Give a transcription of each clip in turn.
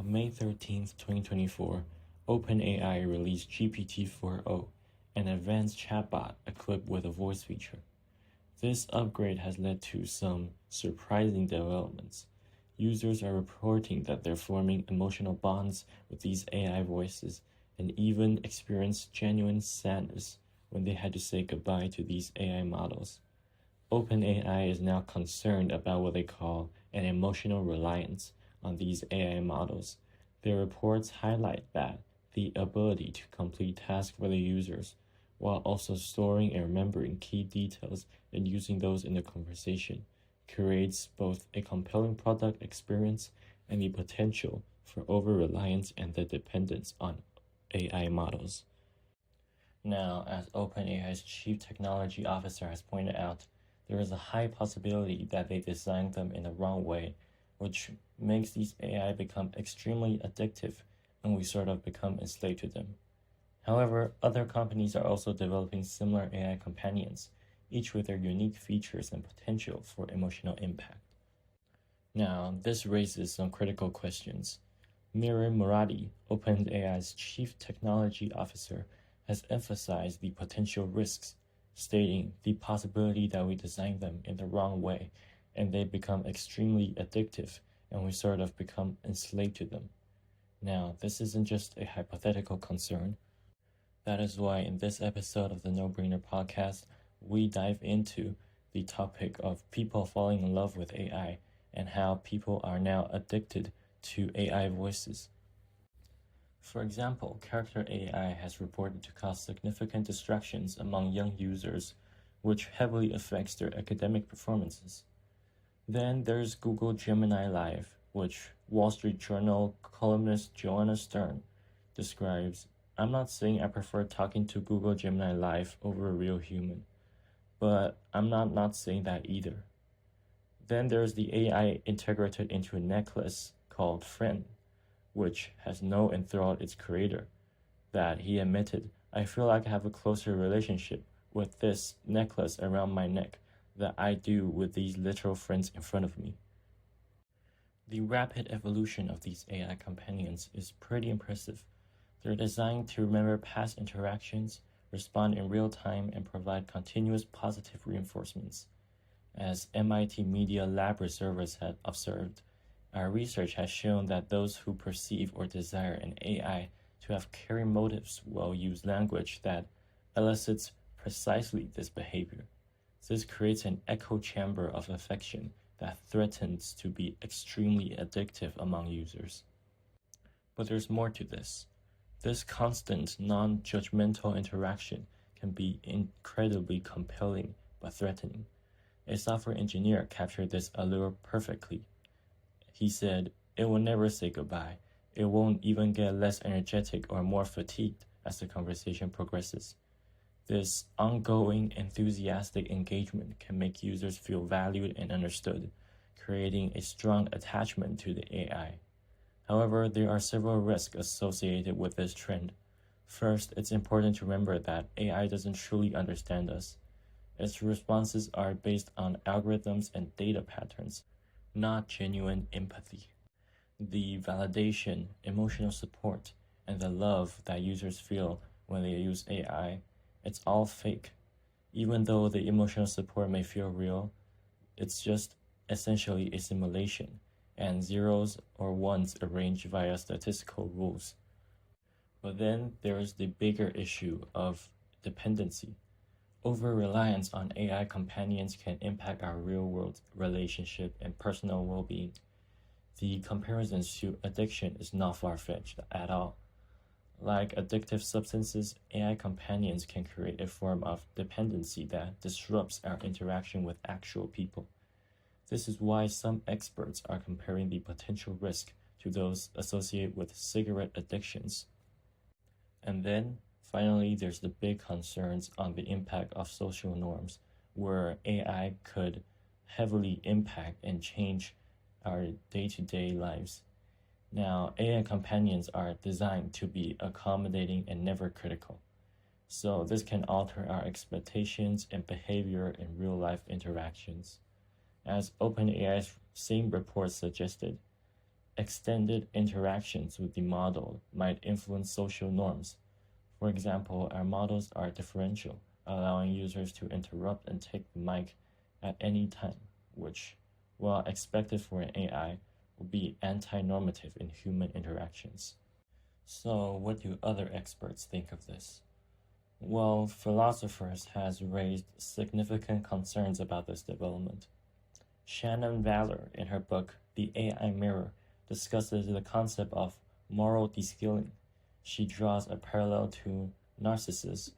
On May 13, 2024, OpenAI released GPT-4o, an advanced chatbot equipped with a voice feature. This upgrade has led to some surprising developments. Users are reporting that they're forming emotional bonds with these AI voices and even experienced genuine sadness when they had to say goodbye to these AI models. OpenAI is now concerned about what they call an emotional reliance on these AI models. Their reports highlight that the ability to complete tasks for the users, while also storing and remembering key details and using those in the conversation, creates both a compelling product experience and the potential for over-reliance and the dependence on AI models. Now, as OpenAI's Chief Technology Officer has pointed out, there is a high possibility that they designed them in the wrong way, which makes these AI become extremely addictive and we sort of become enslaved to them. However, other companies are also developing similar AI companions, each with their unique features and potential for emotional impact. Now, this raises some critical questions. Mira Murati, OpenAI's Chief Technology Officer, has emphasized the potential risks, stating the possibility that we design them in the wrong way and they become extremely addictive and we sort of become enslaved to them. Now, this isn't just a hypothetical concern. That is why in this episode of the No Brainer podcast, we dive into the topic of people falling in love with AI and how people are now addicted to AI voices. For example, character AI has reported to cause significant distractions among young users, which heavily affects their academic performances. Then there's Google Gemini Live, which Wall Street Journal columnist Joanna Stern describes. I'm not saying I prefer talking to Google Gemini Live over a real human, but I'm not saying that either. Then there's the AI integrated into a necklace called Friend, which has known and enthralled its creator, that he admitted, I feel like I have a closer relationship with this necklace around my neck than I do with these literal friends in front of me. The rapid evolution of these AI companions is pretty impressive. They're designed to remember past interactions, respond in real time, and provide continuous positive reinforcements. As MIT Media Lab researchers had observed, our research has shown that those who perceive or desire an AI to have caring motives will use language that elicits precisely this behavior. This creates an echo chamber of affection that threatens to be extremely addictive among users. But there's more to this. This constant, non-judgmental interaction can be incredibly compelling but threatening. A software engineer captured this allure perfectly. He said, it will never say goodbye. It won't even get less energetic or more fatigued as the conversation progresses. This ongoing, enthusiastic engagement can make users feel valued and understood, creating a strong attachment to the AI. However, there are several risks associated with this trend. First, it's important to remember that AI doesn't truly understand us. Its responses are based on algorithms and data patterns, not genuine empathy. The validation, emotional support, and the love that users feel when they use AI, it's all fake. Even though the emotional support may feel real, it's just essentially a simulation, and zeros or ones arranged via statistical rules. But then there's the bigger issue of dependency. Over-reliance on AI companions can impact our real-world relationship and personal well-being. The comparisons to addiction is not far-fetched at all. Like addictive substances, AI companions can create a form of dependency that disrupts our interaction with actual people. This is why some experts are comparing the potential risk to those associated with cigarette addictions. And then, finally, there's the big concerns on the impact of social norms, where AI could heavily impact and change our day-to-day lives. Now, AI companions are designed to be accommodating and never critical. So this can alter our expectations and behavior in real-life interactions. As OpenAI's same report suggested, Extended interactions with the model might influence social norms. For example, our models are differential, allowing users to interrupt and take the mic at any time, which, while expected for an AI, would be anti-normative in human interactions. So, what do other experts think of this? Well, philosophers has raised significant concerns about this development. Shannon Valor, in her book The AI Mirror, discusses the concept of moral descaling. She draws a parallel to Narcissus,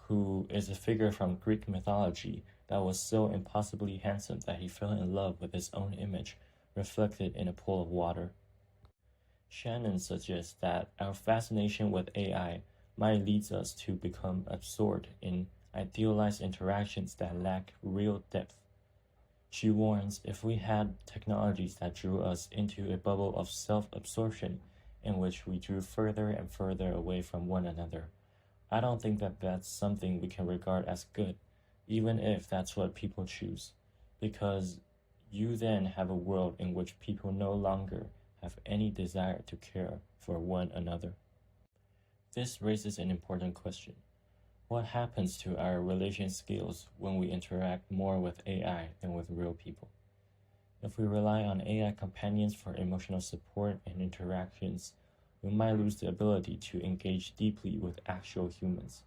who is a figure from Greek mythology that was so impossibly handsome that he fell in love with his own image reflected in a pool of water. Shannon suggests that our fascination with AI might lead us to become absorbed in idealized interactions that lack real depth. She warns if we had technologies that drew us into a bubble of self-absorption in which we drew further and further away from one another, I don't think that that's something we can regard as good, even if that's what people choose, because you then have a world in which people no longer have any desire to care for one another. This raises an important question. What happens to our relation skills when we interact more with AI than with real people? If we rely on AI companions for emotional support and interactions, we might lose the ability to engage deeply with actual humans.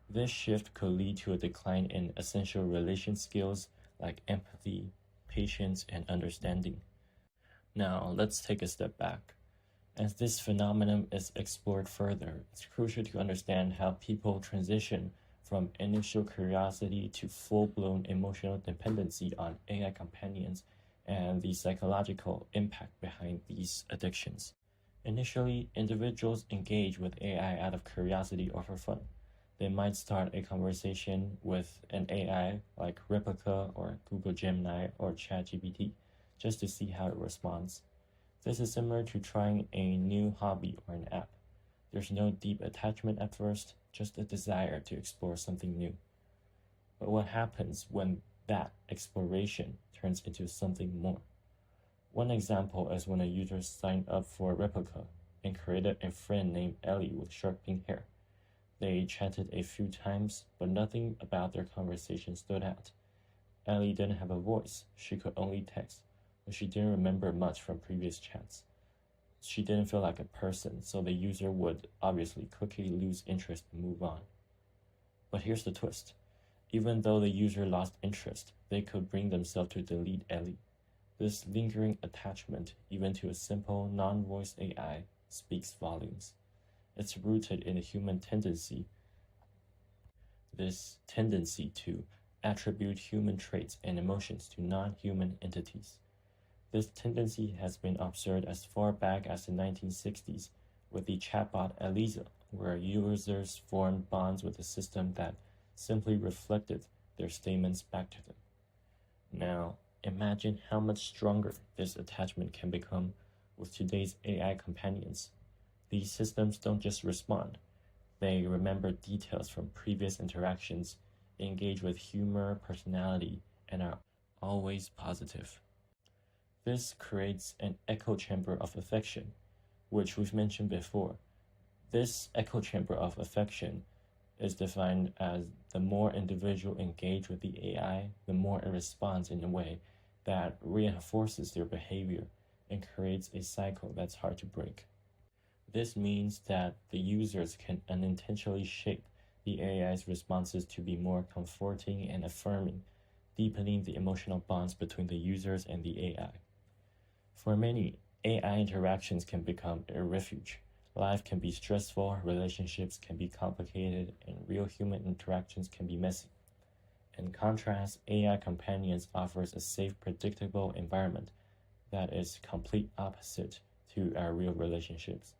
This shift could lead to a decline in essential relation skills like empathy, patience, and understanding. Now, let's take a step back. As this phenomenon is explored further, it's crucial to understand how people transition from initial curiosity to full-blown emotional dependency on AI companions and the psychological impact behind these addictions. Initially, individuals engage with AI out of curiosity or for fun. They might start a conversation with an AI like Replica or Google Gemini or ChatGPT just to see how it responds. This is similar to trying a new hobby or an app. There's no deep attachment at first, just a desire to explore something new. But what happens when that exploration turns into something more? One example is when a user signed up for Replica and created a friend named Ellie with short pink hair. They chatted a few times, but nothing about their conversation stood out. Ellie didn't have a voice, she could only text, but she didn't remember much from previous chats. She didn't feel like a person, so the user would obviously quickly lose interest and move on. But here's the twist. Even though the user lost interest, they could bring themselves to delete Ellie. This lingering attachment, even to a simple, non-voice AI, speaks volumes. It's rooted in a human tendency, this tendency to attribute human traits and emotions to non-human entities. This tendency has been observed as far back as the 1960s with the chatbot Eliza, where users formed bonds with a system that simply reflected their statements back to them. Now, imagine how much stronger this attachment can become with today's AI companions. These systems don't just respond, they remember details from previous interactions, engage with humor, personality, and are always positive. This creates an echo chamber of affection, which we've mentioned before. This echo chamber of affection is defined as the more individual engage with the AI, the more it responds in a way that reinforces their behavior and creates a cycle that's hard to break. This means that the users can unintentionally shape the AI's responses to be more comforting and affirming, deepening the emotional bonds between the users and the AI. For many, AI interactions can become a refuge. Life can be stressful, relationships can be complicated, and real human interactions can be messy. In contrast, AI companions offers a safe, predictable environment that is complete opposite to our real relationships.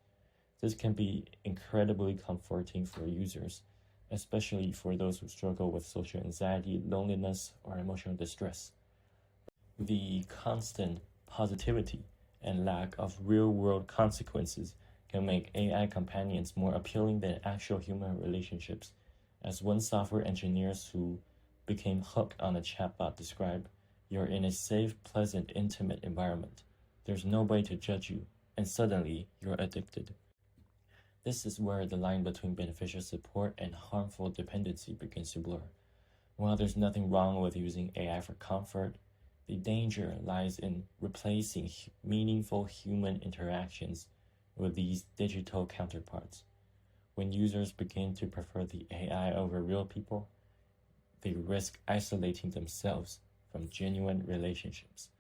This can be incredibly comforting for users, especially for those who struggle with social anxiety, loneliness, or emotional distress. The constant positivity and lack of real-world consequences can make AI companions more appealing than actual human relationships. As one software engineer who became hooked on a chatbot described, "You're in a safe, pleasant, intimate environment. There's nobody to judge you, and suddenly you're addicted. This is where the line between beneficial support and harmful dependency begins to blur. While there's nothing wrong with using AI for comfort, the danger lies in replacing meaningful human interactions with these digital counterparts. When users begin to prefer the AI over real people, they risk isolating themselves from genuine relationships,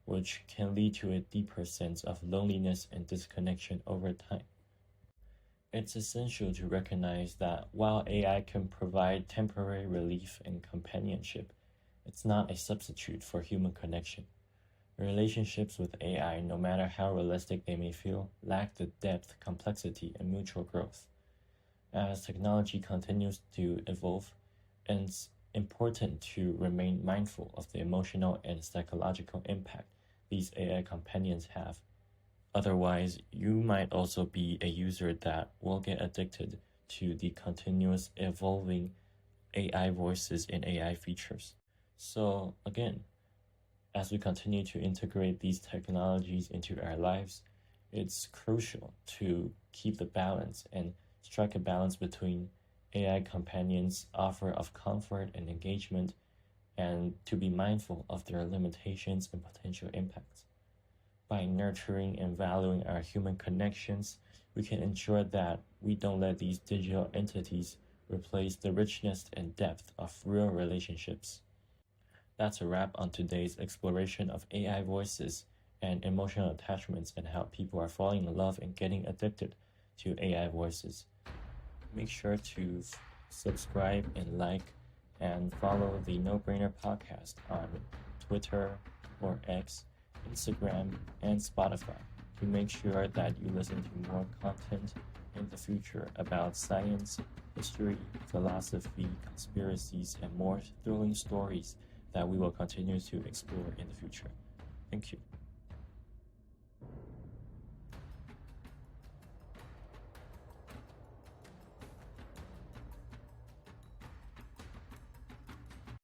which can lead to a deeper sense of loneliness and disconnection over time. It's essential to recognize that while AI can provide temporary relief and companionship, it's not a substitute for human connection. Relationships with AI, no matter how realistic they may feel, lack the depth, complexity, and mutual growth. As technology continues to evolve, it's important to remain mindful of the emotional and psychological impact these AI companions have. Otherwise, you might also be a user that will get addicted to the continuous evolving AI voices and AI features. So again, as we continue to integrate these technologies into our lives, it's crucial to keep the balance and strike a balance between AI companions' offer of comfort and engagement, and to be mindful of their limitations and potential impacts. By nurturing and valuing our human connections, we can ensure that we don't let these digital entities replace the richness and depth of real relationships. That's a wrap on today's exploration of AI voices and emotional attachments and how people are falling in love and getting addicted to AI voices. Make sure to subscribe and like and follow the No Brainer podcast on Twitter or X, Instagram, and Spotify to make sure that you listen to more content in the future about science, history, philosophy, conspiracies, and more thrilling stories that we will continue to explore in the future. Thank you.